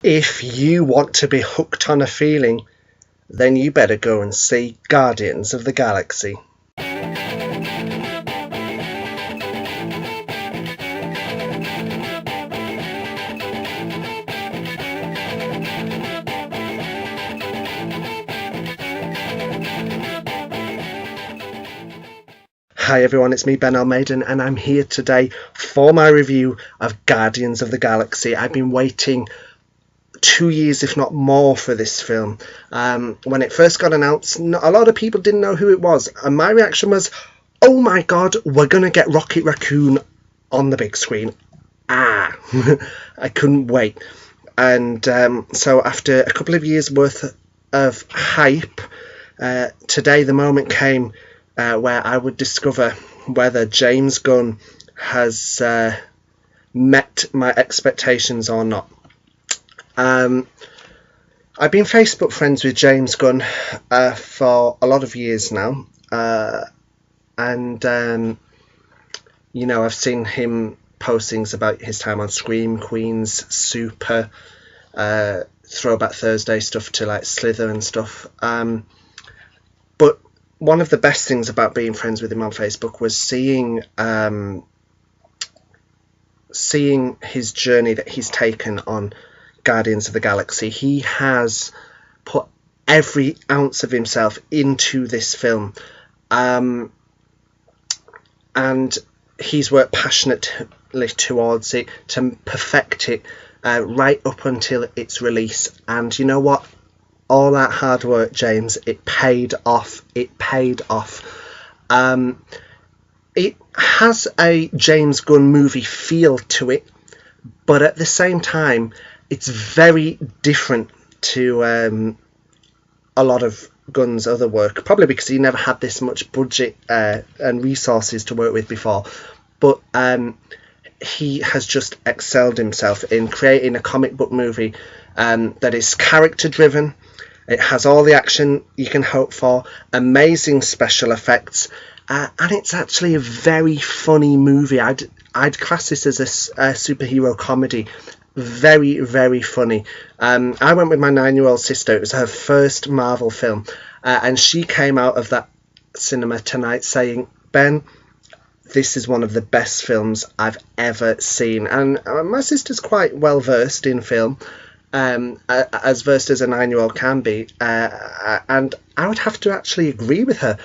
If you want to be hooked on a feeling, then you better go and see Guardians of the Galaxy. Hi everyone, it's me, Ben Almaden, and I'm here today for my review of Guardians of the Galaxy. I've been waiting 2 years, if not more, for this film. When it first got announced, a lot of people didn't know who it was, and my reaction was, oh my god, we're going to get Rocket Raccoon on the big screen. I couldn't wait. And so after a couple of years worth of hype, today the moment came where I would discover whether James Gunn has met my expectations or not. I've been Facebook friends with James Gunn for a lot of years now, and I've seen him postings about his time on Scream Queens, Super, Throwback Thursday stuff to like Slither and stuff. But one of the best things about being friends with him on Facebook was seeing his journey that he's taken on Guardians of the Galaxy. He has put every ounce of himself into this film, and he's worked passionately towards it to perfect it right up until its release. And you know what? All that hard work, James, it paid off. It has a James Gunn movie feel to it, but at the same time, it's very different to a lot of Gunn's other work, probably because he never had this much budget and resources to work with before. But he has just excelled himself in creating a comic book movie that is character driven. It has all the action you can hope for, amazing special effects, and it's actually a very funny movie. I'd class this as a superhero comedy. Very, very funny. I went with my 9-year-old sister. It was her first Marvel film, and she came out of that cinema tonight saying, Ben, this is one of the best films I've ever seen. And my sister's quite well versed in film, as versed as a 9-year-old can be, and I would have to actually agree with her.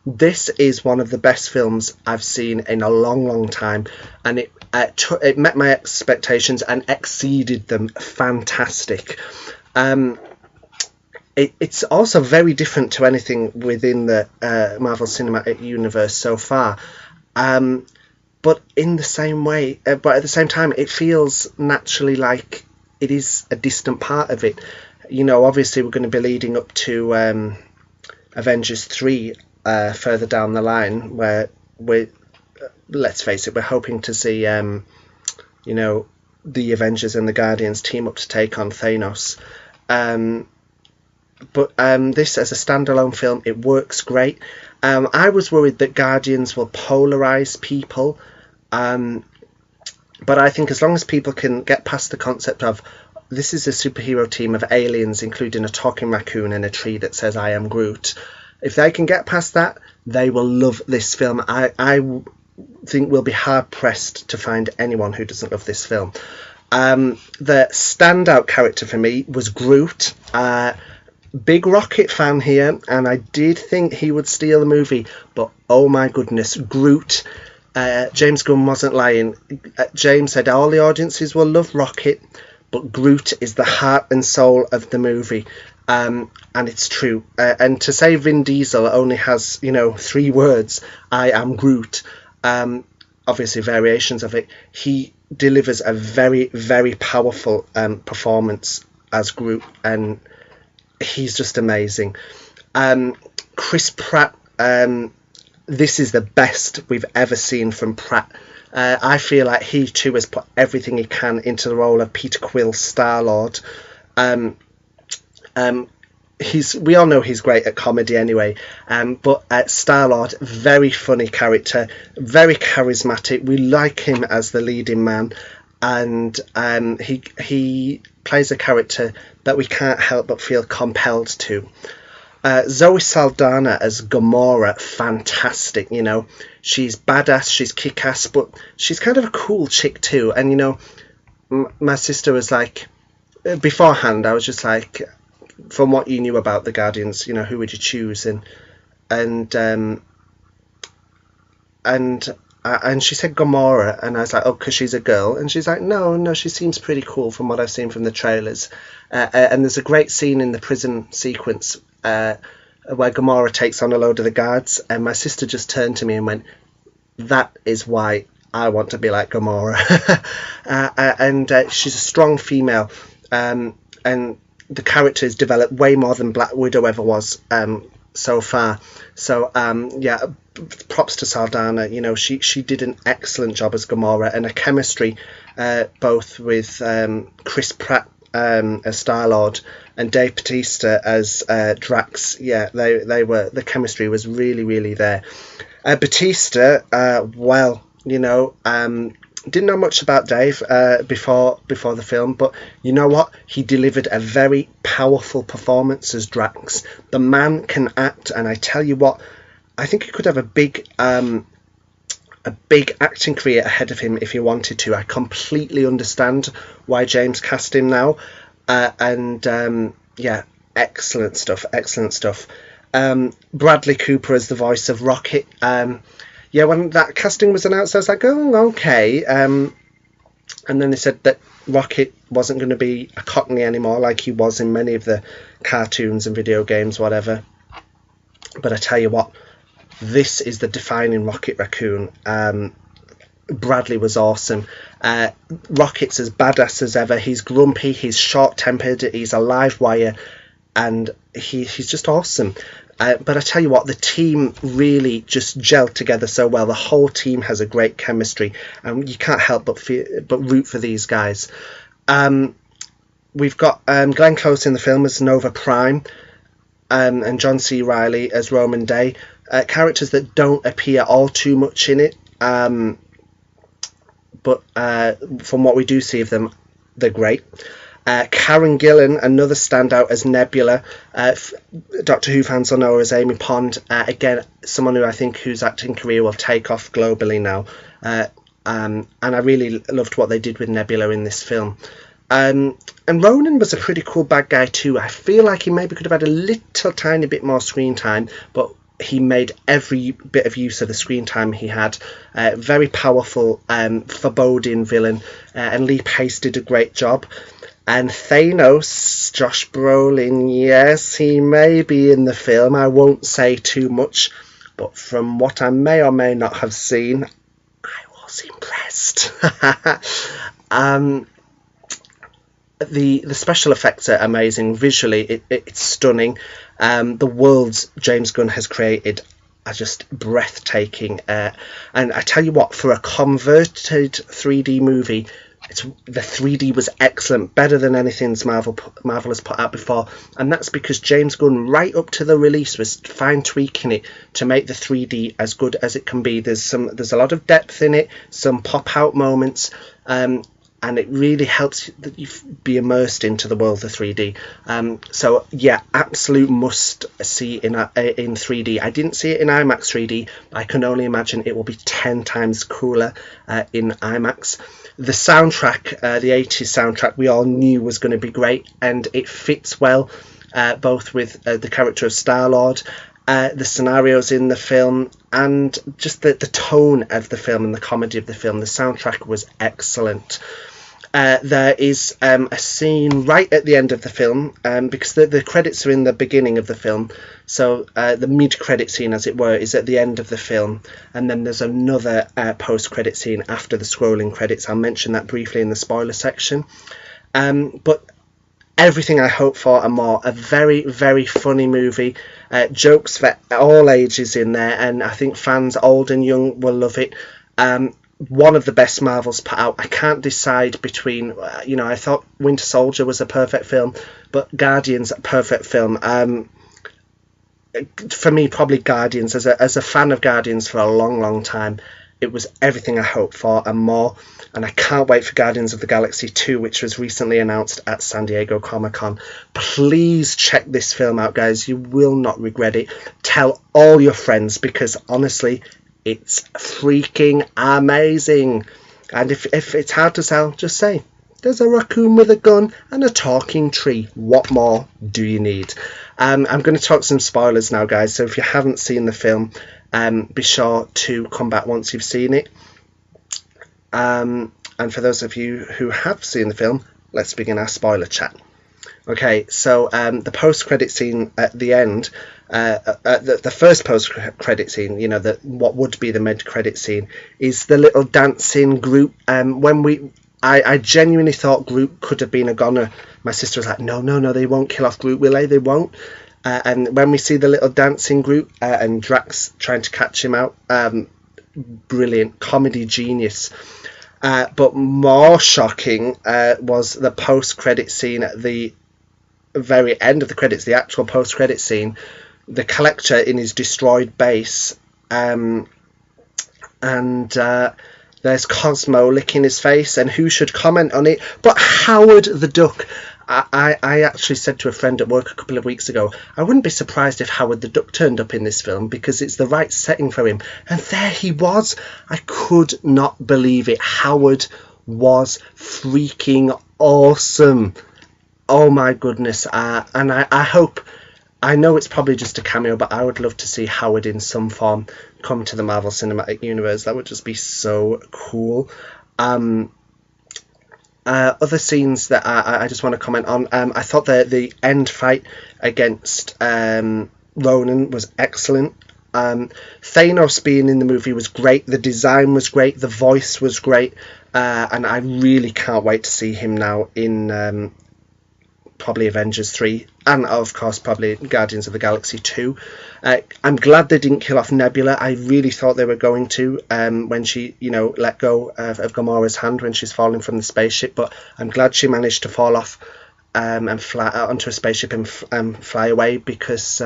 This is one of the best films I've seen in a long, long time, and it met my expectations and exceeded them. Fantastic. It's also very different to anything within the Marvel Cinematic Universe so far, but in the same way, but at the same time, it feels naturally like it is a distant part of it. Obviously we're going to be leading up to Avengers 3 further down the line, where let's face it, we're hoping to see the Avengers and the Guardians team up to take on Thanos. But this as a standalone film, it works great. I was worried that Guardians will polarize people, but I think as long as people can get past the concept of this is a superhero team of aliens, including a talking raccoon and a tree that says I am Groot, if they can get past that, they will love this film. I think we'll be hard pressed to find anyone who doesn't love this film. The standout character for me was Groot. Big Rocket fan here, and I did think he would steal the movie, but oh my goodness, Groot. James Gunn wasn't lying. James said all the audiences will love Rocket, but Groot is the heart and soul of the movie. And it's true. And to say Vin Diesel only has, 3 words, I am Groot, obviously variations of it, he delivers a very, very powerful performance as Groot, and he's just amazing. Chris Pratt, this is the best we've ever seen from Pratt. I feel like he too has put everything he can into the role of Peter Quill's Star-Lord. We all know he's great at comedy anyway, but Star-Lord, very funny character, very charismatic. We like him as the leading man, and he plays a character that we can't help but feel compelled to. Zoe Saldana as Gamora, fantastic, you know. She's badass, she's kick-ass, but she's kind of a cool chick too. And, you know, my sister was like, beforehand, I was just like, from what you knew about the Guardians, you know, who would you choose? And she said Gamora, and I was like, oh, because she's a girl. And she's like, no, she seems pretty cool from what I've seen from the trailers. And there's a great scene in the prison sequence where Gamora takes on a load of the guards, and my sister just turned to me and went, that is why I want to be like Gamora. And she's a strong female, and the character is developed way more than Black Widow ever was so far. So yeah, props to Saldana. You know, she did an excellent job as Gamora, and a chemistry both with Chris Pratt as Star-Lord and Dave Bautista as Drax. Yeah, the chemistry was really there. Bautista, well, you know, didn't know much about Dave before the film, but you know what? He delivered a very powerful performance as Drax. The man can act, and I tell you what, I think he could have a big acting career ahead of him if he wanted to. I completely understand why James cast him now, and yeah, excellent stuff. Bradley Cooper as the voice of Rocket. Yeah, when that casting was announced, I was like, oh, okay. And then they said that Rocket wasn't going to be a Cockney anymore, like he was in many of the cartoons and video games, whatever. But I tell you what, this is the defining Rocket Raccoon. Bradley was awesome. Rocket's as badass as ever. He's grumpy, he's short-tempered, he's a live wire, and he's just awesome. But I tell you what, the team really just gelled together so well. The whole team has a great chemistry, and you can't help but root for these guys. We've got Glenn Close in the film as Nova Prime, and John C. Reilly as Roman Day. Characters that don't appear all too much in it, but from what we do see of them, they're great. Karen Gillan, another standout as Nebula. Doctor Who fans will know her as Amy Pond. Again, someone who I think whose acting career will take off globally now. And I really loved what they did with Nebula in this film. And Ronan was a pretty cool bad guy too. I feel like he maybe could have had a little tiny bit more screen time, but he made every bit of use of the screen time he had. Very powerful, foreboding villain. And Lee Pace did a great job. And Thanos, Josh Brolin, yes, he may be in the film. I won't say too much, but from what I may or may not have seen, I was impressed. The special effects are amazing. Visually, it's stunning. The worlds James Gunn has created are just breathtaking. And I tell you what, for a converted 3D movie, the 3D was excellent, better than anything Marvel has put out before, and that's because James Gunn, right up to the release, was fine tweaking it to make the 3D as good as it can be. There's a lot of depth in it, some pop out moments, and it really helps you be immersed into the world of 3D. So yeah, absolute must see in 3D. I didn't see it in IMAX 3D, but I can only imagine it will be 10 times cooler in IMAX. The soundtrack, the 80s soundtrack, we all knew was going to be great, and it fits well, both with the character of Star-Lord, the scenarios in the film, and just the tone of the film and the comedy of the film. The soundtrack was excellent. There is a scene right at the end of the film, because the credits are in the beginning of the film, so the mid-credit scene, as it were, is at the end of the film, and then there's another post-credit scene after the scrolling credits. I'll mention that briefly in the spoiler section. But everything I hope for and more. A very, very funny movie. Jokes for all ages in there, and I think fans old and young will love it. One of the best Marvel's put out. I can't decide between, I thought Winter Soldier was a perfect film, but Guardians, a perfect film. For me, probably Guardians. As a fan of Guardians for a long, long time, It was everything I hoped for and more, and I can't wait for Guardians of the Galaxy 2, which was recently announced at San Diego Comic-Con. Please check this film out, guys. You will not regret it. Tell all your friends, because honestly, it's freaking amazing. And if it's hard to sell, just say, there's a raccoon with a gun and a talking tree. What more do you need? I'm going to talk some spoilers now, guys, so if you haven't seen the film, be sure to come back once you've seen it. And for those of you who have seen the film, let's begin our spoiler chat. Okay, so the post-credit scene at the end, the first post-credit scene, you know, what would be the mid-credit scene, is the little dancing group. I genuinely thought Groot could have been a goner. My sister was like, no, they won't kill off Groot, will they? They won't. And when we see the little dancing group and Drax trying to catch him out, brilliant, comedy genius. But more shocking was the post-credit scene at the very end of the credits, the actual post-credit scene, the Collector in his destroyed base, and there's Cosmo licking his face, and who should comment on it but Howard the Duck. I actually said to a friend at work a couple of weeks ago, I wouldn't be surprised if Howard the Duck turned up in this film, because it's the right setting for him. And there he was. I could not believe it. Howard was freaking awesome. Oh my goodness. And I hope, I know it's probably just a cameo, but I would love to see Howard in some form come to the Marvel Cinematic Universe. That would just be so cool. Other scenes that I just want to comment on. I thought the end fight against Ronan was excellent. Thanos being in the movie was great. The design was great. The voice was great. And I really can't wait to see him now in probably Avengers 3. And of course probably Guardians of the Galaxy 2. I'm glad they didn't kill off Nebula. I really thought they were going to when she, let go of Gamora's hand when she's falling from the spaceship. But I'm glad she managed to fall off and fly onto a spaceship and fly away, because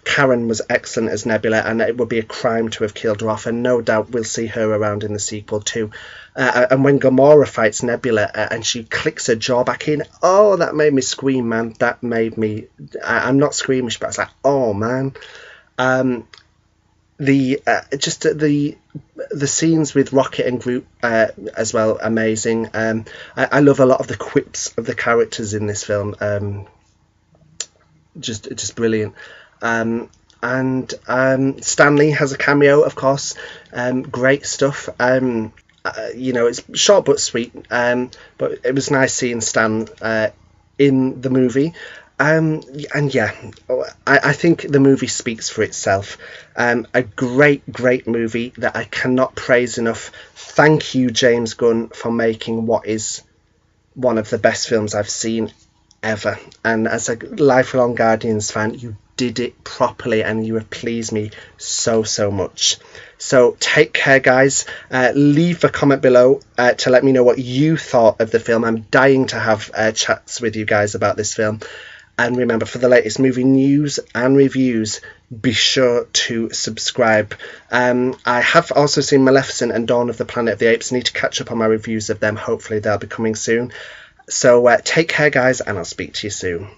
Karen was excellent as Nebula, and it would be a crime to have killed her off. And no doubt we'll see her around in the sequel too. And when Gamora fights Nebula and she clicks her jaw back in, oh, that made me scream, man. That made me... I'm not squeamish, but I was like, oh, man. The scenes with Rocket and Groot as well, amazing. I love a lot of the quips of the characters in this film. Just brilliant. And Stan Lee has a cameo, of course. Great stuff. It's short but sweet, but it was nice seeing Stan in the movie. And yeah, I think the movie speaks for itself. A great movie that I cannot praise enough. Thank you, James Gunn, for making what is one of the best films I've seen ever. And as a lifelong Guardians fan, you did it properly, and you have pleased me so much. So take care, guys. Leave a comment below to let me know what you thought of the film. I'm dying to have chats with you guys about this film. And remember, for the latest movie news and reviews, be sure to subscribe. I have also seen Maleficent and Dawn of the Planet of the Apes. I need to catch up on my reviews of them. Hopefully they'll be coming soon. So take care, guys, and I'll speak to you soon.